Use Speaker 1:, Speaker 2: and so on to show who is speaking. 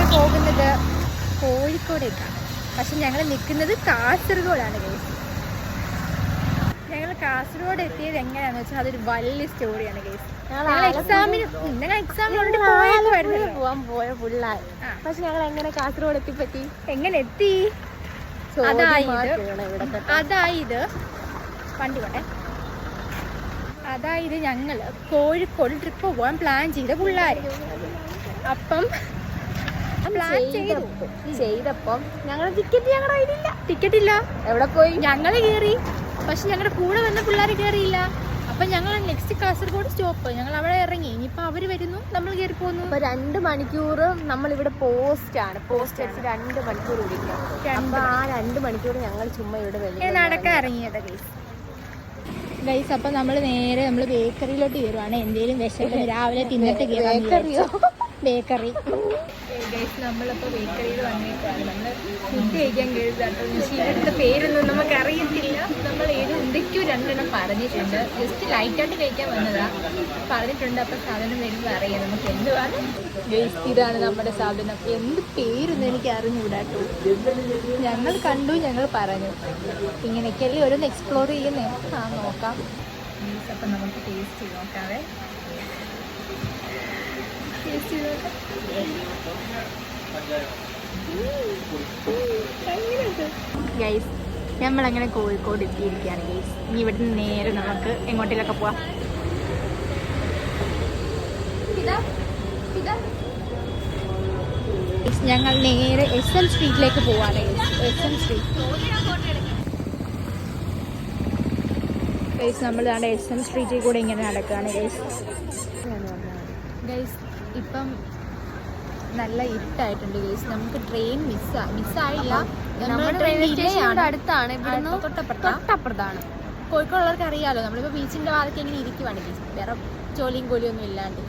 Speaker 1: ഞങ്ങൾ പോകുന്നത് കോഴിക്കോടേക്കാണ്. പക്ഷെ ഞങ്ങൾ നിൽക്കുന്നത് കാസർഗോഡാണ് ഗൈസ്. ഞങ്ങൾ കാസർഗോഡ് എത്തിയത് എങ്ങനെയാണെന്ന് വെച്ചാൽ അതൊരു വലിയ സ്റ്റോറിയാണ് ഗൈസ്. എക്സാമിന്
Speaker 2: പോവാൻ പോയ പിള്ളേർ. പക്ഷെ ഞങ്ങൾ എങ്ങനെ കാസർഗോഡ് എത്തിപ്പറ്റി,
Speaker 1: എങ്ങനെ എത്തി? അതായത് ഞങ്ങൾ കോഴിക്കോട് ട്രിപ്പ് പോകാൻ പ്ലാൻ ചെയ്ത പിള്ളേർ. അപ്പം
Speaker 2: ചെയ്തപ്പം ഞങ്ങൾ ടിക്കറ്റ് ഇല്ല.
Speaker 1: എവിടെ പോയി? ഞങ്ങൾ കയറി, പക്ഷെ ഞങ്ങളുടെ കൂടെ വന്ന പിള്ളേർ കയറിയില്ല. അപ്പം ഞങ്ങൾ നെക്സ്റ്റ് കാസർഗോഡ് സ്റ്റോപ്പ്, ഞങ്ങൾ അവിടെ ഇറങ്ങി. ഇനിയിപ്പോൾ അവർ വരുന്നു, നമ്മൾ കയറി പോകുന്നു.
Speaker 2: അപ്പോൾ 2 മണിക്കൂർ നമ്മളിവിടെ പോസ്റ്റ് അടിച്ച് 2 മണിക്കൂർ വിളിക്കാം. അപ്പോൾ ആ 2 മണിക്കൂർ ഞങ്ങൾ ചുമ്മാ ഇവിടെ
Speaker 1: നടക്കാൻ ഇറങ്ങിയത് ഗൈസ്. അപ്പം നമ്മൾ നേരെ ബേക്കറിയിലോട്ട് കയറുവാണ്. എന്തെങ്കിലും വിശപ്പിന് രാവിലെ തിന്നിട്ട് ബേക്കറി ഗൈസ്. നമ്മളിപ്പോൾ ബേക്കറിയിൽ വന്നിട്ടാണ്. നമ്മൾ ഫുഡ് കഴിക്കാൻ കയറുന്നുണ്ട്. പക്ഷേ ഇവിടുത്തെ പേരൊന്നും നമുക്ക് അറിയത്തില്ല. നമ്മൾ എന്തൊക്കെയോ 2 എണ്ണം പറഞ്ഞിട്ടുണ്ട്. ജസ്റ്റ് ലൈറ്റായിട്ട് കഴിക്കാൻ വന്നതാ പറഞ്ഞിട്ടുണ്ട്. അപ്പോൾ സാധനം വരുമ്പോൾ അറിയാം നമുക്ക് എന്തുവാണ് ഗൈസ്. ഇതാണ് നമ്മുടെ സാധനം. എന്ത് പേരൊന്നും എനിക്ക് അറിഞ്ഞുകൂടാട്ടോ. ഞങ്ങൾ കണ്ടു, ഞങ്ങൾ പറഞ്ഞു. ഇങ്ങനെയൊക്കെയല്ലേ ഓരോന്ന് എക്സ്പ്ലോർ ചെയ്യുന്നേ. നോക്കാം ഗൈസ്. അപ്പം നമുക്ക് ടേസ്റ്റ് ചെയ്ത് നോക്കാവേ. ഗൈസ്, നമ്മളങ്ങനെ കോഴിക്കോട് എത്തിയിരിക്കുകയാണ് ഗൈസ്. ഇനി ഇവിടുന്ന് നേരെ നമുക്ക് എങ്ങോട്ടേലൊക്കെ പോവാം. ഞങ്ങൾ നേരെ SM സ്ട്രീറ്റിലേക്ക് പോവാണ് ഗൈസ്. SM street guys. നമ്മൾ SM സ്ട്രീറ്റിൽ കൂടെ ഇങ്ങനെ നടക്കുകയാണ് ഗൈസ്. ഇപ്പം നല്ല ഇരുട്ടായിട്ടുണ്ട് ഗൈസ്. നമുക്ക് ട്രെയിൻ മിസ്സായില്ല.
Speaker 2: അടുത്താണ്, തൊട്ടപ്പുറത്താണ്.
Speaker 1: കോഴിക്കോടുള്ളവർക്ക് അറിയാലോ, നമ്മളിപ്പോൾ ബീച്ചിൻ്റെ ഭാഗത്ത് എങ്ങനെ ഇരിക്കുവാണ് ഗൈസ്. വേറെ ജോലിയും കൂലിയൊന്നും ഇല്ലാണ്ട്.